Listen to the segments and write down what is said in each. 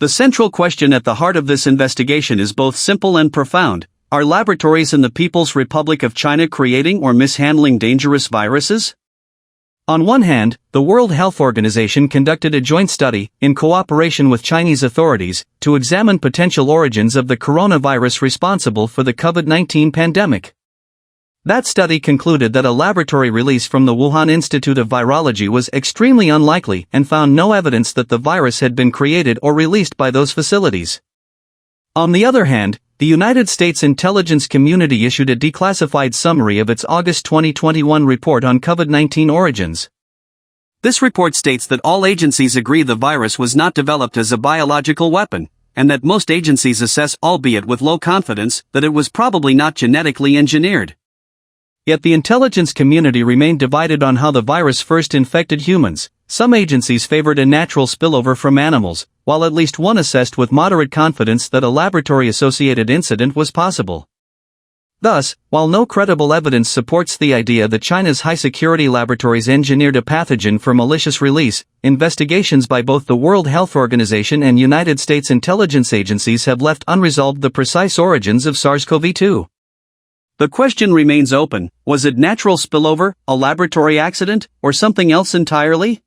The central question at the heart of this investigation is both simple and profound. Are laboratories in the People's Republic of China creating or mishandling dangerous viruses? On one hand, the World Health Organization conducted a joint study, in cooperation with Chinese authorities, to examine potential origins of the coronavirus responsible for the COVID-19 pandemic. That study concluded that a laboratory release from the Wuhan Institute of Virology was extremely unlikely and found no evidence that the virus had been created or released by those facilities. On the other hand, the United States intelligence community issued a declassified summary of its August 2021 report on COVID-19 origins. This report states that all agencies agree the virus was not developed as a biological weapon, and that most agencies assess, albeit with low confidence, that it was probably not genetically engineered. Yet the intelligence community remained divided on how the virus first infected humans. Some agencies favored a natural spillover from animals, while at least one assessed with moderate confidence that a laboratory-associated incident was possible. Thus, while no credible evidence supports the idea that China's high-security laboratories engineered a pathogen for malicious release, investigations by both the World Health Organization and United States intelligence agencies have left unresolved the precise origins of SARS-CoV-2. The question remains open: was it natural spillover, a laboratory accident, or something else entirely?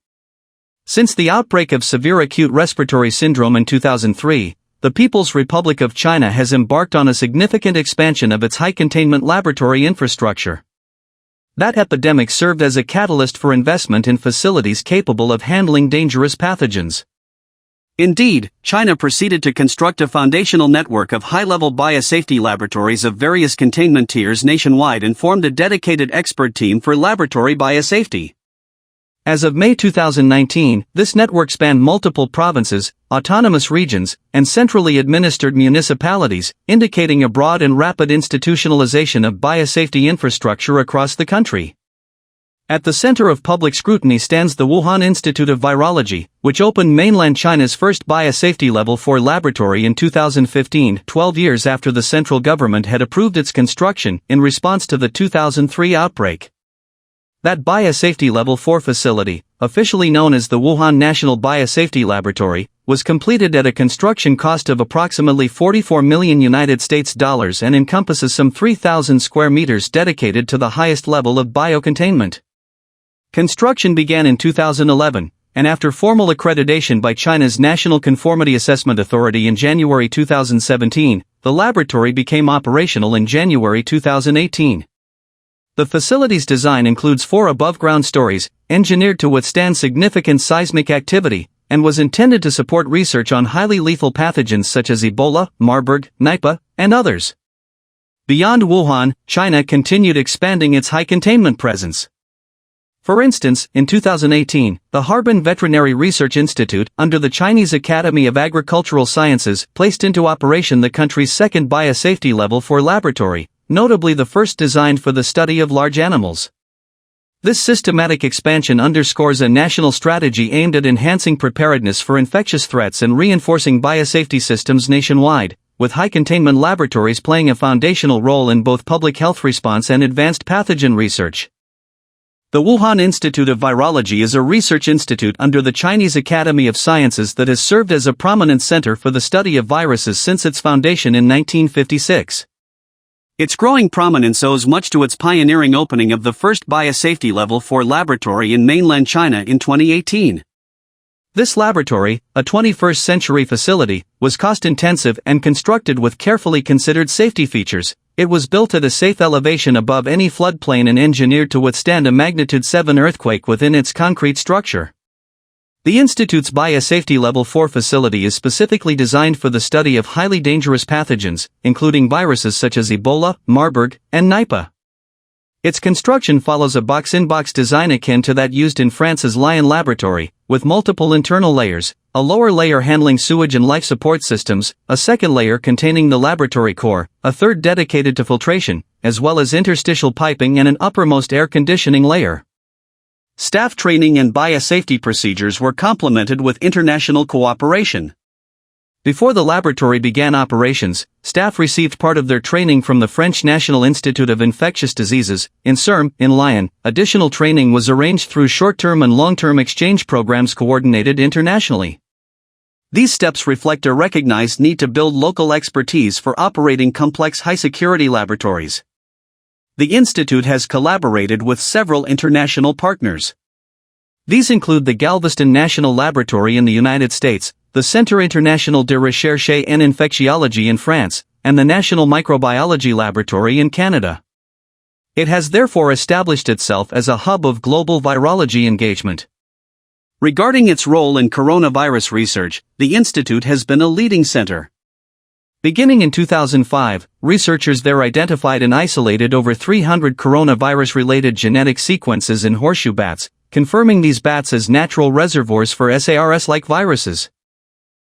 Since the outbreak of severe acute respiratory syndrome in 2003, the People's Republic of China has embarked on a significant expansion of its high-containment laboratory infrastructure. That epidemic served as a catalyst for investment in facilities capable of handling dangerous pathogens. Indeed, China proceeded to construct a foundational network of high-level biosafety laboratories of various containment tiers nationwide and formed a dedicated expert team for laboratory biosafety. As of May 2019, this network spanned multiple provinces, autonomous regions, and centrally administered municipalities, indicating a broad and rapid institutionalization of biosafety infrastructure across the country. At the center of public scrutiny stands the Wuhan Institute of Virology, which opened mainland China's first biosafety level 4 laboratory in 2015, 12 years after the central government had approved its construction in response to the 2003 outbreak. That biosafety level 4 facility, officially known as the Wuhan National Biosafety Laboratory, was completed at a construction cost of approximately $44 million and encompasses some 3,000 square meters dedicated to the highest level of biocontainment. Construction began in 2011, and after formal accreditation by China's National Conformity Assessment Authority in January 2017, the laboratory became operational in January 2018. The facility's design includes 4 above-ground stories, engineered to withstand significant seismic activity, and was intended to support research on highly lethal pathogens such as Ebola, Marburg, Nipah, and others. Beyond Wuhan, China continued expanding its high-containment presence. For instance, in 2018, the Harbin Veterinary Research Institute, under the Chinese Academy of Agricultural Sciences, placed into operation the country's second biosafety level 4 laboratory, notably the first designed for the study of large animals. This systematic expansion underscores a national strategy aimed at enhancing preparedness for infectious threats and reinforcing biosafety systems nationwide, with high-containment laboratories playing a foundational role in both public health response and advanced pathogen research. The Wuhan Institute of Virology is a research institute under the Chinese Academy of Sciences that has served as a prominent center for the study of viruses since its foundation in 1956. Its growing prominence owes much to its pioneering opening of the first biosafety level 4 laboratory in mainland China in 2018. This laboratory, a 21st-century facility, was cost-intensive and constructed with carefully considered safety features. It was built at a safe elevation above any floodplain and engineered to withstand a magnitude 7 earthquake within its concrete structure. The Institute's Biosafety Level 4 facility is specifically designed for the study of highly dangerous pathogens, including viruses such as Ebola, Marburg, and Nipah. Its construction follows a box-in-box design akin to that used in France's Lion Laboratory, with multiple internal layers, a lower layer handling sewage and life support systems, a second layer containing the laboratory core, a third dedicated to filtration, as well as interstitial piping and an uppermost air conditioning layer. Staff training and biosafety procedures were complemented with international cooperation. Before the laboratory began operations, staff received part of their training from the French National Institute of Infectious Diseases, INSERM, in Lyon. Additional training was arranged through short-term and long-term exchange programs coordinated internationally. These steps reflect a recognized need to build local expertise for operating complex high-security laboratories. The Institute has collaborated with several international partners. These include the Galveston National Laboratory in the United States, the Centre International de Recherche en Infectiologie in France, and the National Microbiology Laboratory in Canada. It has therefore established itself as a hub of global virology engagement. Regarding its role in coronavirus research, the Institute has been a leading center. Beginning in 2005, researchers there identified and isolated over 300 coronavirus-related genetic sequences in horseshoe bats, confirming these bats as natural reservoirs for SARS-like viruses.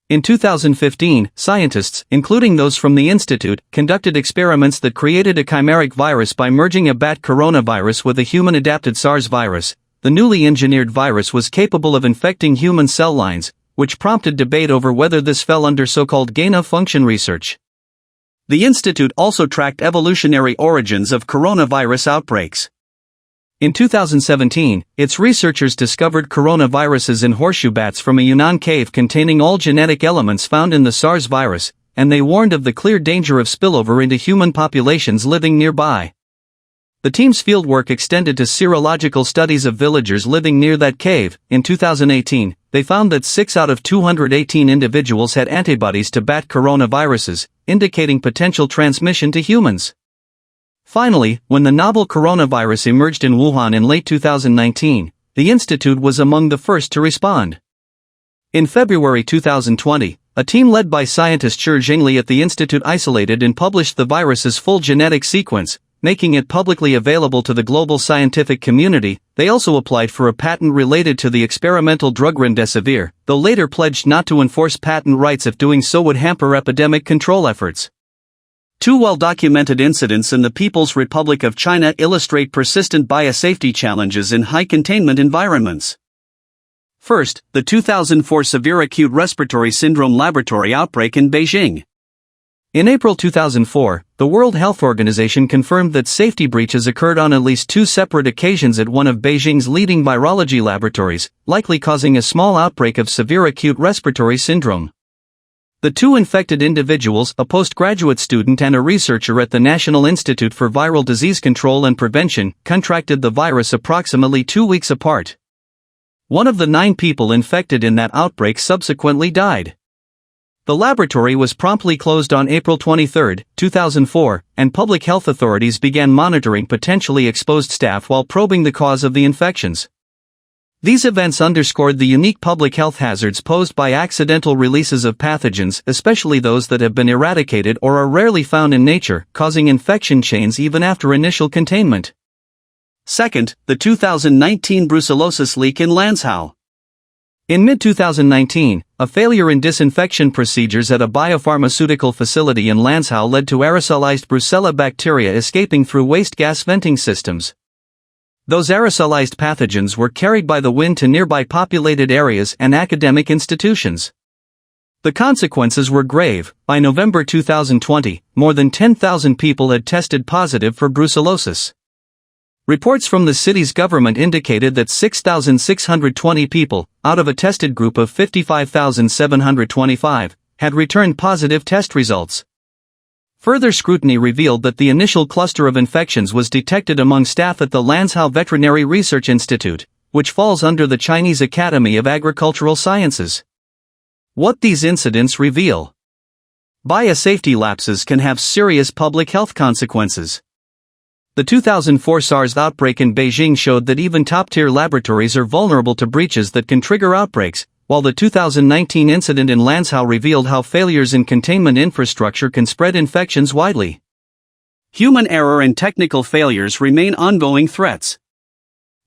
In 2015, scientists, including those from the Institute, conducted experiments that created a chimeric virus by merging a bat coronavirus with a human-adapted SARS virus. The newly engineered virus was capable of infecting human cell lines, which prompted debate over whether this fell under so-called gain-of-function research. The Institute also tracked evolutionary origins of coronavirus outbreaks. In 2017, its researchers discovered coronaviruses in horseshoe bats from a Yunnan cave containing all genetic elements found in the SARS virus, and they warned of the clear danger of spillover into human populations living nearby. The team's fieldwork extended to serological studies of villagers living near that cave. In 2018, they found that 6 out of 218 individuals had antibodies to bat coronaviruses, indicating potential transmission to humans. Finally, when the novel coronavirus emerged in Wuhan in late 2019, the Institute was among the first to respond. In February 2020, a team led by scientist Shi Zhengli at the Institute isolated and published the virus's full genetic sequence, making it publicly available to the global scientific community. They also applied for a patent related to the experimental drug remdesivir, though later pledged not to enforce patent rights if doing so would hamper epidemic control efforts. Two well-documented incidents in the People's Republic of China illustrate persistent biosafety challenges in high-containment environments. First, the 2004 severe acute respiratory syndrome laboratory outbreak in Beijing. In April 2004, the World Health Organization confirmed that safety breaches occurred on at least 2 separate occasions at one of Beijing's leading virology laboratories, likely causing a small outbreak of severe acute respiratory syndrome. The 2 infected individuals, a postgraduate student and a researcher at the National Institute for Viral Disease Control and Prevention, contracted the virus approximately 2 weeks apart. One of the 9 people infected in that outbreak subsequently died. The laboratory was promptly closed on April 23, 2004, and public health authorities began monitoring potentially exposed staff while probing the cause of the infections. These events underscored the unique public health hazards posed by accidental releases of pathogens, especially those that have been eradicated or are rarely found in nature, causing infection chains even after initial containment. Second, the 2019 brucellosis leak in Lanzhou. In mid-2019, a failure in disinfection procedures at a biopharmaceutical facility in Lanzhou led to aerosolized Brucella bacteria escaping through waste gas venting systems. Those aerosolized pathogens were carried by the wind to nearby populated areas and academic institutions. The consequences were grave. By November 2020, more than 10,000 people had tested positive for brucellosis. Reports from the city's government indicated that 6,620 people, out of a tested group of 55,725, had returned positive test results. Further scrutiny revealed that the initial cluster of infections was detected among staff at the Lanzhou Veterinary Research Institute, which falls under the Chinese Academy of Agricultural Sciences. What these incidents reveal: biosafety lapses can have serious public health consequences. The 2004 SARS outbreak in Beijing showed that even top-tier laboratories are vulnerable to breaches that can trigger outbreaks, while the 2019 incident in Lanzhou revealed how failures in containment infrastructure can spread infections widely. Human error and technical failures remain ongoing threats.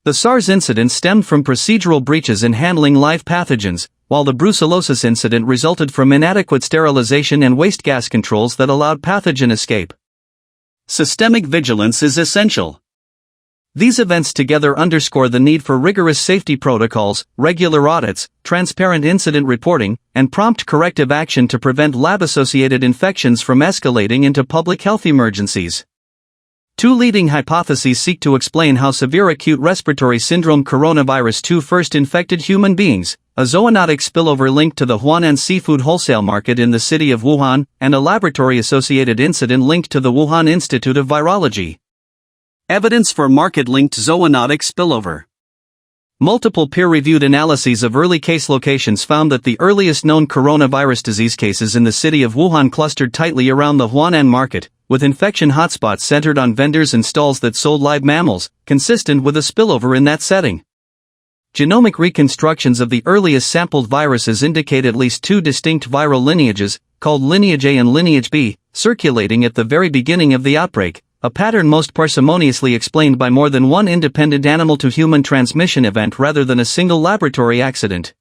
The SARS incident stemmed from procedural breaches in handling live pathogens, while the brucellosis incident resulted from inadequate sterilization and waste gas controls that allowed pathogen escape. Systemic vigilance is essential. These events together underscore the need for rigorous safety protocols, regular audits, transparent incident reporting, and prompt corrective action to prevent lab-associated infections from escalating into public health emergencies. Two leading hypotheses seek to explain how severe acute respiratory syndrome coronavirus 2 first infected human beings: a zoonotic spillover linked to the Huanan seafood wholesale market in the city of Wuhan, and a laboratory-associated incident linked to the Wuhan Institute of Virology. Evidence for market-linked zoonotic spillover. Multiple peer-reviewed analyses of early case locations found that the earliest known coronavirus disease cases in the city of Wuhan clustered tightly around the Huanan market, with infection hotspots centered on vendors and stalls that sold live mammals, consistent with a spillover in that setting. Genomic reconstructions of the earliest sampled viruses indicate at least two distinct viral lineages, called lineage A and lineage B, circulating at the very beginning of the outbreak, a pattern most parsimoniously explained by more than one independent animal-to-human transmission event rather than a single laboratory accident.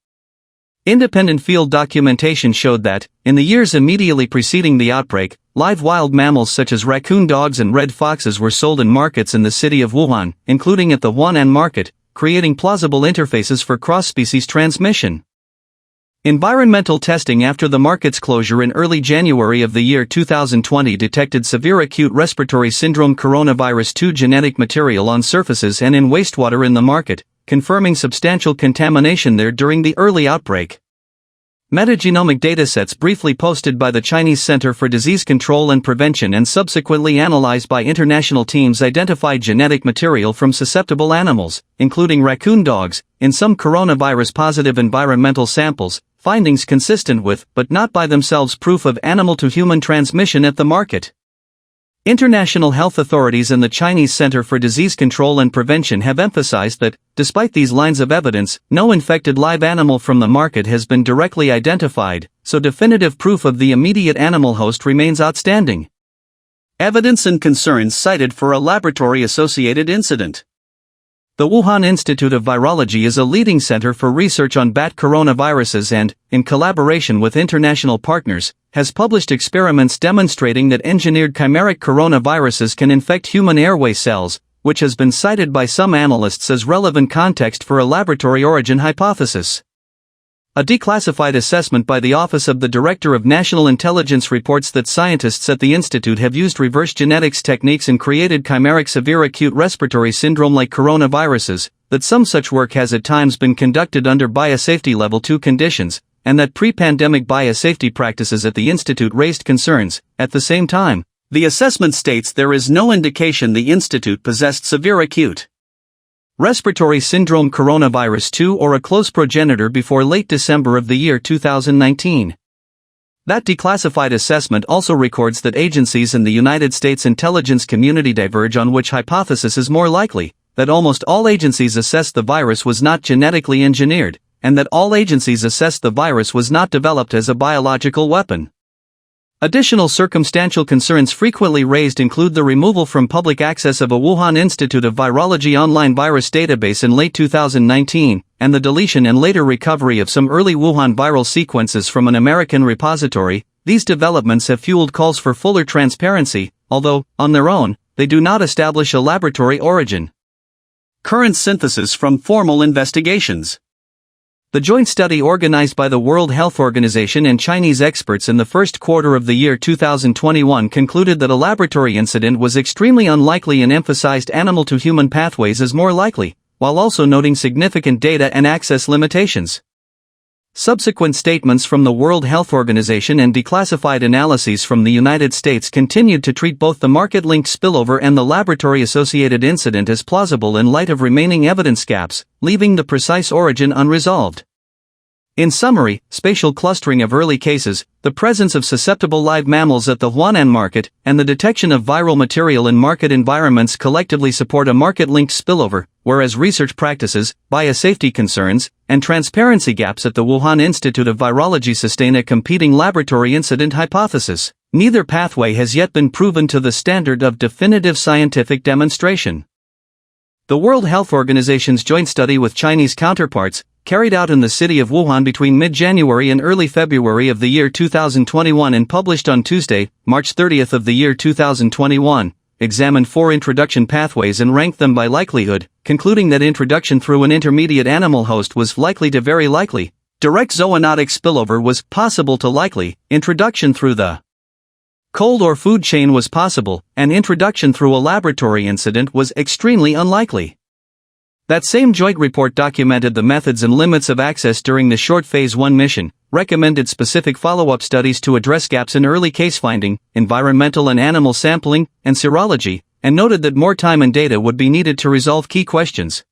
Independent field documentation showed that, in the years immediately preceding the outbreak, live wild mammals such as raccoon dogs and red foxes were sold in markets in the city of Wuhan, including at the Huanan market, creating plausible interfaces for cross-species transmission. Environmental testing after the market's closure in early January of the year 2020 detected severe acute respiratory syndrome coronavirus 2 genetic material on surfaces and in wastewater in the market, confirming substantial contamination there during the early outbreak. Metagenomic datasets briefly posted by the Chinese Center for Disease Control and Prevention and subsequently analyzed by international teams identified genetic material from susceptible animals, including raccoon dogs, in some coronavirus-positive environmental samples, findings consistent with, but not by themselves, proof of animal-to-human transmission at the market. International health authorities and the Chinese Center for Disease Control and Prevention have emphasized that, despite these lines of evidence, no infected live animal from the market has been directly identified, so definitive proof of the immediate animal host remains outstanding. Evidence and concerns cited for a laboratory-associated incident. The Wuhan Institute of Virology is a leading center for research on bat coronaviruses and, in collaboration with international partners, has published experiments demonstrating that engineered chimeric coronaviruses can infect human airway cells, which has been cited by some analysts as relevant context for a laboratory origin hypothesis. A declassified assessment by the Office of the Director of National Intelligence reports that scientists at the institute have used reverse genetics techniques and created chimeric severe acute respiratory syndrome-like coronaviruses, that some such work has at times been conducted under biosafety level 2 conditions, and that pre-pandemic biosafety practices at the institute raised concerns. At the same time, the assessment states there is no indication the institute possessed severe acute respiratory syndrome coronavirus 2 or a close progenitor before late December of the year 2019. That declassified assessment also records that agencies in the United States intelligence community diverge on which hypothesis is more likely, that almost all agencies assessed the virus was not genetically engineered, and that all agencies assessed the virus was not developed as a biological weapon. Additional circumstantial concerns frequently raised include the removal from public access of a Wuhan Institute of Virology online virus database in late 2019, and the deletion and later recovery of some early Wuhan viral sequences from an American repository. These developments have fueled calls for fuller transparency, although, on their own, they do not establish a laboratory origin. Current synthesis from formal investigations. The joint study organized by the World Health Organization and Chinese experts in the first quarter of the year 2021 concluded that a laboratory incident was extremely unlikely and emphasized animal-to-human pathways as more likely, while also noting significant data and access limitations. Subsequent statements from the World Health Organization and declassified analyses from the United States continued to treat both the market-linked spillover and the laboratory-associated incident as plausible in light of remaining evidence gaps, leaving the precise origin unresolved. In summary, spatial clustering of early cases, the presence of susceptible live mammals at the Huanan market, and the detection of viral material in market environments collectively support a market-linked spillover, whereas research practices, biosafety concerns, and transparency gaps at the Wuhan Institute of Virology sustain a competing laboratory incident hypothesis. Neither pathway has yet been proven to the standard of definitive scientific demonstration. The World Health Organization's joint study with Chinese counterparts, carried out in the city of Wuhan between mid-January and early February of the year 2021 and published on Tuesday, March 30th of the year 2021, examined 4 introduction pathways and ranked them by likelihood, concluding that introduction through an intermediate animal host was likely to very likely, direct zoonotic spillover was possible to likely, introduction through the cold or food chain was possible, and introduction through a laboratory incident was extremely unlikely. That same joint report documented the methods and limits of access during the short Phase 1 mission, recommended specific follow-up studies to address gaps in early case finding, environmental and animal sampling, and serology, and noted that more time and data would be needed to resolve key questions.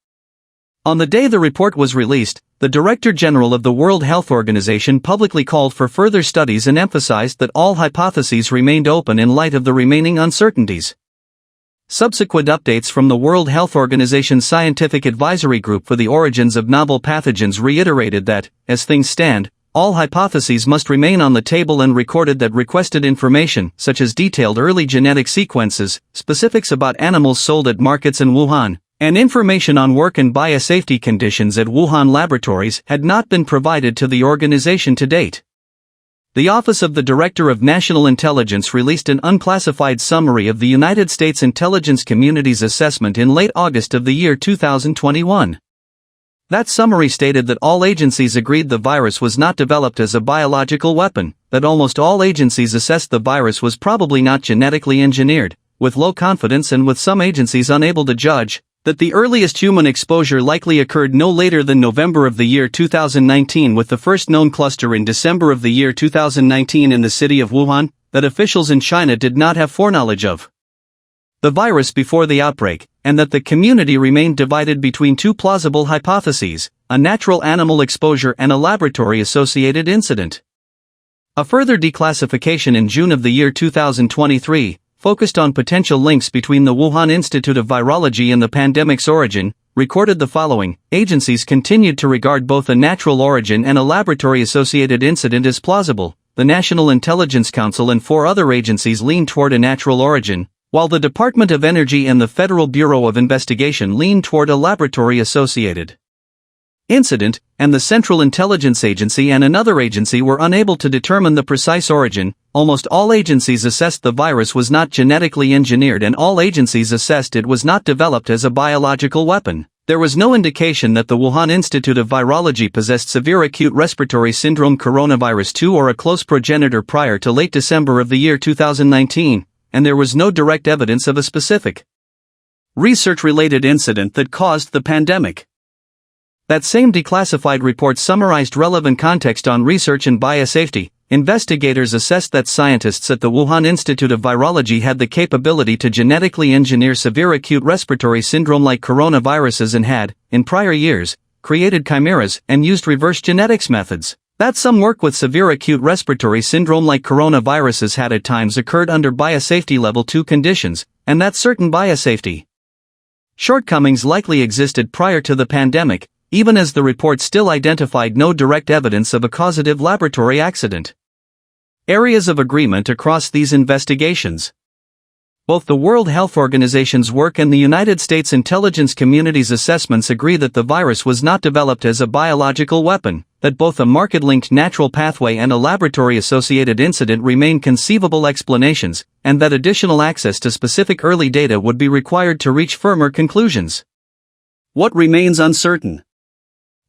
On the day the report was released, the Director General of the World Health Organization publicly called for further studies and emphasized that all hypotheses remained open in light of the remaining uncertainties. Subsequent updates from the World Health Organization's Scientific Advisory Group for the Origins of Novel Pathogens reiterated that, as things stand, all hypotheses must remain on the table and recorded that requested information, such as detailed early genetic sequences, specifics about animals sold at markets in Wuhan, and information on work and biosafety conditions at Wuhan laboratories had not been provided to the organization to date. The Office of the Director of National Intelligence released an unclassified summary of the United States intelligence community's assessment in late August of the year 2021. That summary stated that all agencies agreed the virus was not developed as a biological weapon, that almost all agencies assessed the virus was probably not genetically engineered, with low confidence, and with some agencies unable to judge, that the earliest human exposure likely occurred no later than November of the year 2019, with the first known cluster in December of the year 2019 in the city of Wuhan, that officials in China did not have foreknowledge of the virus before the outbreak, and that the community remained divided between two plausible hypotheses, a natural animal exposure and a laboratory-associated incident. A further declassification in June of the year 2023, focused on potential links between the Wuhan Institute of Virology and the pandemic's origin, recorded the following: agencies continued to regard both a natural origin and a laboratory-associated incident as plausible. The National Intelligence Council and 4 other agencies leaned toward a natural origin, while the Department of Energy and the Federal Bureau of Investigation leaned toward a laboratory-associated incident, and the Central Intelligence Agency and another agency were unable to determine the precise origin. Almost all agencies assessed the virus was not genetically engineered, and all agencies assessed it was not developed as a biological weapon. There was no indication that the Wuhan Institute of Virology possessed severe acute respiratory syndrome coronavirus 2 or a close progenitor prior to late December of the year 2019, and there was no direct evidence of a specific research-related incident that caused the pandemic. That same declassified report summarized relevant context on research and biosafety. Investigators assessed that scientists at the Wuhan Institute of Virology had the capability to genetically engineer severe acute respiratory syndrome-like coronaviruses and had, in prior years, created chimeras and used reverse genetics methods. That some work with severe acute respiratory syndrome-like coronaviruses had at times occurred under biosafety level 2 conditions, and that certain biosafety shortcomings likely existed prior to the pandemic, even as the report still identified no direct evidence of a causative laboratory accident. Areas of agreement across these investigations. Both the World Health Organization's work and the United States intelligence community's assessments agree that the virus was not developed as a biological weapon, that both a market-linked natural pathway and a laboratory-associated incident remain conceivable explanations, and that additional access to specific early data would be required to reach firmer conclusions. What remains uncertain?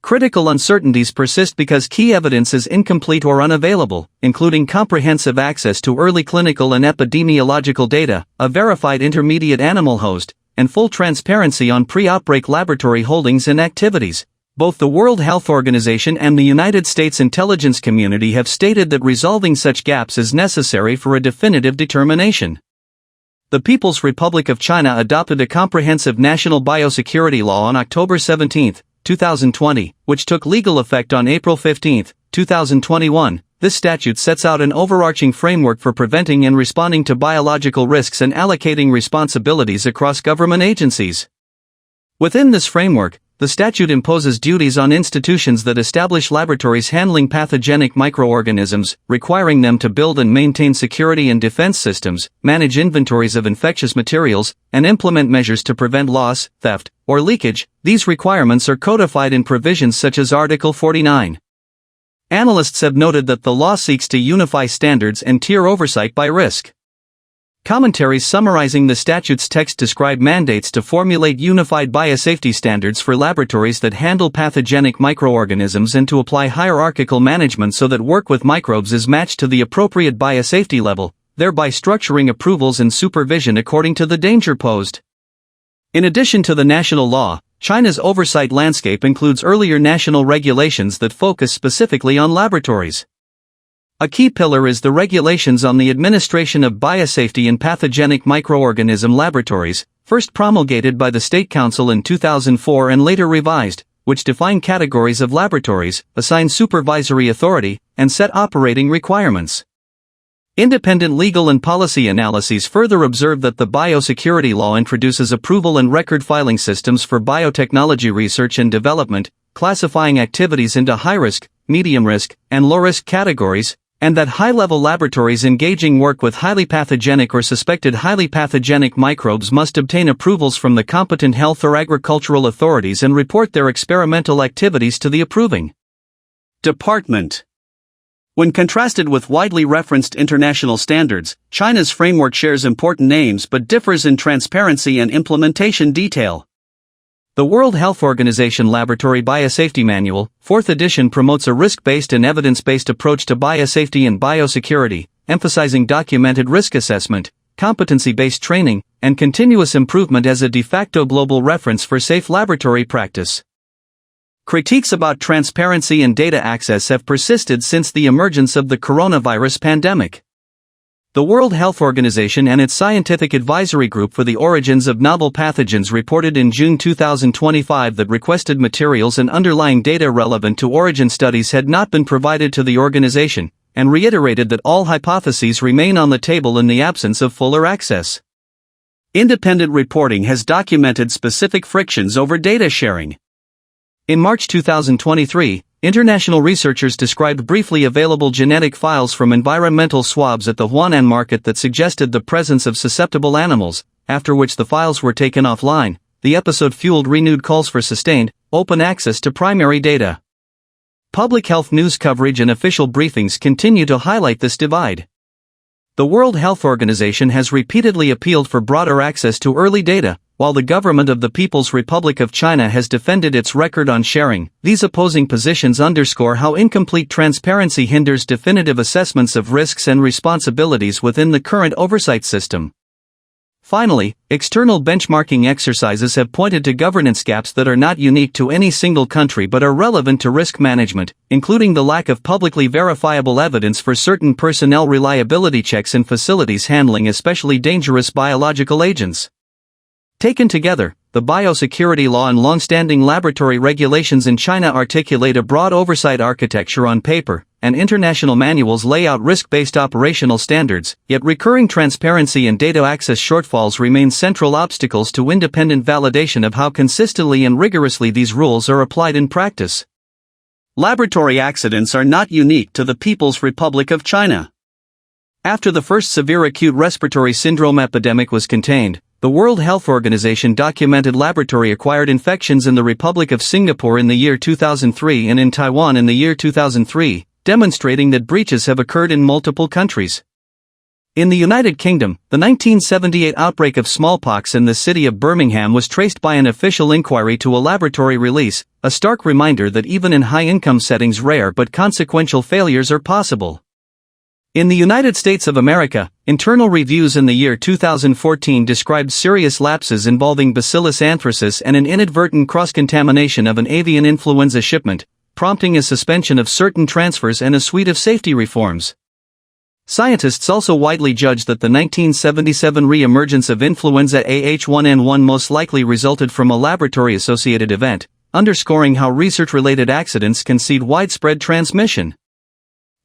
Critical uncertainties persist because key evidence is incomplete or unavailable, including comprehensive access to early clinical and epidemiological data, a verified intermediate animal host, and full transparency on pre-outbreak laboratory holdings and activities. Both the World Health Organization and the United States intelligence community have stated that resolving such gaps is necessary for a definitive determination. The People's Republic of China adopted a comprehensive national biosecurity law on October 17, 2020, which took legal effect on April 15, 2021. This statute sets out an overarching framework for preventing and responding to biological risks and allocating responsibilities across government agencies. Within this framework, the statute imposes duties on institutions that establish laboratories handling pathogenic microorganisms, requiring them to build and maintain security and defense systems, manage inventories of infectious materials, and implement measures to prevent loss, theft, or leakage. These requirements are codified in provisions such as Article 49. Analysts have noted that the law seeks to unify standards and tier oversight by risk. Commentaries summarizing the statute's text describe mandates to formulate unified biosafety standards for laboratories that handle pathogenic microorganisms and to apply hierarchical management so that work with microbes is matched to the appropriate biosafety level. thereby structuring approvals and supervision according to the danger posed. In addition to the national law, China's oversight landscape includes earlier national regulations that focus specifically on laboratories. A key pillar is the regulations on the administration of biosafety in pathogenic microorganism laboratories, first promulgated by the State Council in 2004 and later revised, which define categories of laboratories, assign supervisory authority, and set operating requirements. Independent legal and policy analyses further observe that the biosecurity law introduces approval and record filing systems for biotechnology research and development, classifying activities into high-risk, medium-risk, and low-risk categories, and that high-level laboratories engaging work with highly pathogenic or suspected highly pathogenic microbes must obtain approvals from the competent health or agricultural authorities and report their experimental activities to the approving department. When contrasted with widely referenced international standards, China's framework shares important names but differs in transparency and implementation detail. The World Health Organization Laboratory Biosafety Manual, 4th edition, promotes a risk-based and evidence-based approach to biosafety and biosecurity, emphasizing documented risk assessment, competency-based training, and continuous improvement as a de facto global reference for safe laboratory practice. Critiques about transparency and data access have persisted since the emergence of the coronavirus pandemic. The World Health Organization and its Scientific Advisory Group for the Origins of Novel Pathogens reported in June 2025 that requested materials and underlying data relevant to origin studies had not been provided to the organization, and reiterated that all hypotheses remain on the table in the absence of fuller access. Independent reporting has documented specific frictions over data sharing. In March 2023, international researchers described briefly available genetic files from environmental swabs at the Wuhan market that suggested the presence of susceptible animals, after which the files were taken offline. The episode fueled renewed calls for sustained, open access to primary data. Public health news coverage and official briefings continue to highlight this divide. The World Health Organization has repeatedly appealed for broader access to early data, while the government of the People's Republic of China has defended its record on sharing. These opposing positions underscore how incomplete transparency hinders definitive assessments of risks and responsibilities within the current oversight system. Finally, external benchmarking exercises have pointed to governance gaps that are not unique to any single country but are relevant to risk management, including the lack of publicly verifiable evidence for certain personnel reliability checks in facilities handling especially dangerous biological agents. Taken together, the biosecurity law and long-standing laboratory regulations in China articulate a broad oversight architecture on paper, and international manuals lay out risk-based operational standards, yet recurring transparency and data access shortfalls remain central obstacles to independent validation of how consistently and rigorously these rules are applied in practice. Laboratory accidents are not unique to the People's Republic of China. After the first severe acute respiratory syndrome epidemic was contained, the World Health Organization documented laboratory-acquired infections in the Republic of Singapore in the year 2003 and in Taiwan in the year 2003, demonstrating that breaches have occurred in multiple countries. In the United Kingdom, the 1978 outbreak of smallpox in the city of Birmingham was traced by an official inquiry to a laboratory release, a stark reminder that even in high-income settings rare but consequential failures are possible. In the United States of America, internal reviews in the year 2014 described serious lapses involving Bacillus anthracis and an inadvertent cross-contamination of an avian influenza shipment, prompting a suspension of certain transfers and a suite of safety reforms. Scientists also widely judged that the 1977 re-emergence of influenza AH1N1 most likely resulted from a laboratory-associated event, underscoring how research-related accidents can seed widespread transmission.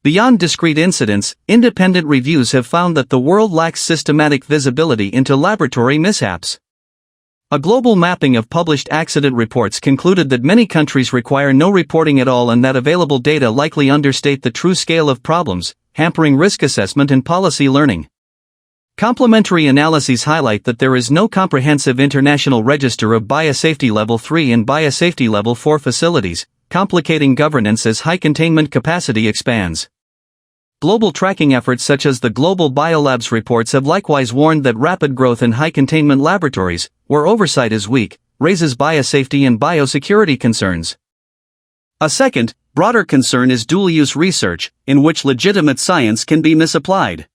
Beyond discrete incidents, independent reviews have found that the world lacks systematic visibility into laboratory mishaps. A global mapping of published accident reports concluded that many countries require no reporting at all and that available data likely understate the true scale of problems, hampering risk assessment and policy learning. Complementary analyses highlight that there is no comprehensive international register of Biosafety Level 3 and Biosafety Level 4 facilities, complicating governance as high containment capacity expands. Global tracking efforts such as the Global Biolabs reports have likewise warned that rapid growth in high containment laboratories, where oversight is weak, raises biosafety and biosecurity concerns. A second, broader concern is dual-use research, in which legitimate science can be misapplied.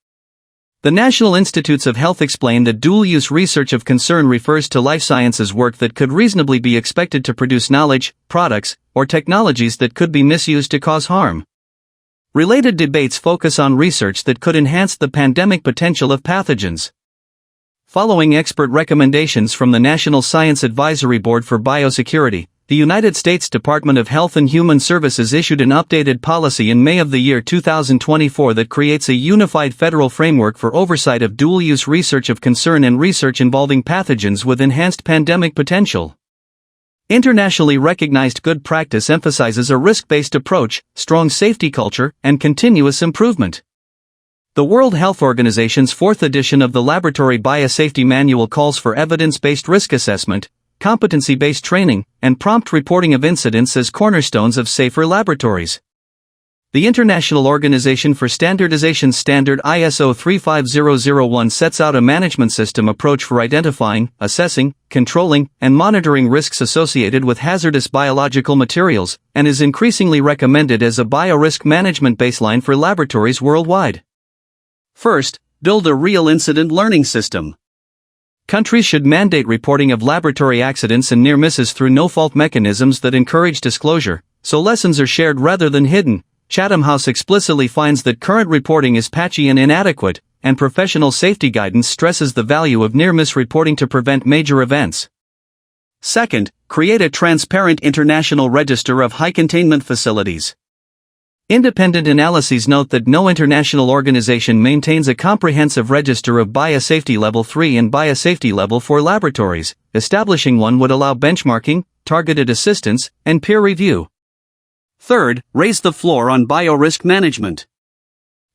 The National Institutes of Health explained that dual-use research of concern refers to life sciences work that could reasonably be expected to produce knowledge, products, or technologies that could be misused to cause harm. Related debates focus on research that could enhance the pandemic potential of pathogens. Following expert recommendations from the National Science Advisory Board for Biosecurity, the United States Department of Health and Human Services issued an updated policy in May of the year 2024 that creates a unified federal framework for oversight of dual-use research of concern and research involving pathogens with enhanced pandemic potential. Internationally recognized good practice emphasizes a risk-based approach, strong safety culture, and continuous improvement. The World Health Organization's fourth edition of the Laboratory Biosafety Manual calls for evidence-based risk assessment, competency-based training, and prompt reporting of incidents as cornerstones of safer laboratories. The International Organization for Standardization standard ISO 35001 sets out a management system approach for identifying, assessing, controlling, and monitoring risks associated with hazardous biological materials, and is increasingly recommended as a biorisk management baseline for laboratories worldwide. First, build a real incident learning system. Countries should mandate reporting of laboratory accidents and near misses through no-fault mechanisms that encourage disclosure, so lessons are shared rather than hidden. Chatham House explicitly finds that current reporting is patchy and inadequate, and professional safety guidance stresses the value of near-miss reporting to prevent major events. Second, create a transparent international register of high-containment facilities. Independent analyses note that no international organization maintains a comprehensive register of biosafety level 3 and biosafety level 4 laboratories. Establishing one would allow benchmarking, targeted assistance, and peer review. Third, raise the floor on biorisk management.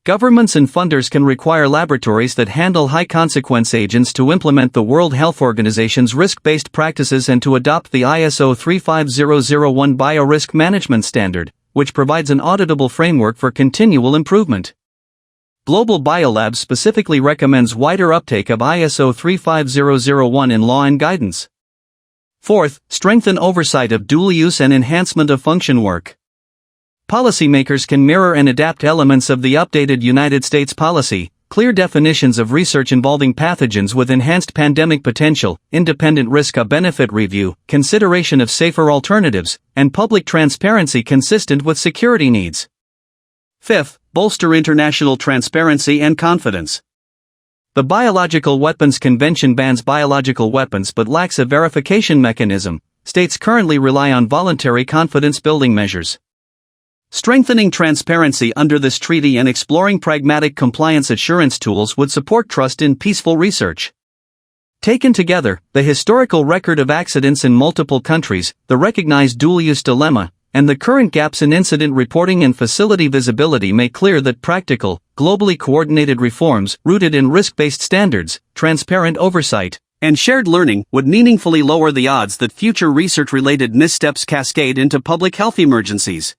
Governments and funders can require laboratories that handle high-consequence agents to implement the World Health Organization's risk-based practices and to adopt the ISO 35001 biorisk management standard, which provides an auditable framework for continual improvement. Global Biolabs specifically recommends wider uptake of ISO 35001 in law and guidance. Fourth, strengthen oversight of dual use and enhancement of function work. Policymakers can mirror and adapt elements of the updated United States policy, clear definitions of research involving pathogens with enhanced pandemic potential, independent risk-benefit review, consideration of safer alternatives, and public transparency consistent with security needs. Fifth, bolster international transparency and confidence. The Biological Weapons Convention bans biological weapons but lacks a verification mechanism. States currently rely on voluntary confidence-building measures. Strengthening transparency under this treaty and exploring pragmatic compliance assurance tools would support trust in peaceful research. Taken together, the historical record of accidents in multiple countries, the recognized dual-use dilemma, and the current gaps in incident reporting and facility visibility make clear that practical, globally coordinated reforms rooted in risk-based standards, transparent oversight, and shared learning would meaningfully lower the odds that future research-related missteps cascade into public health emergencies.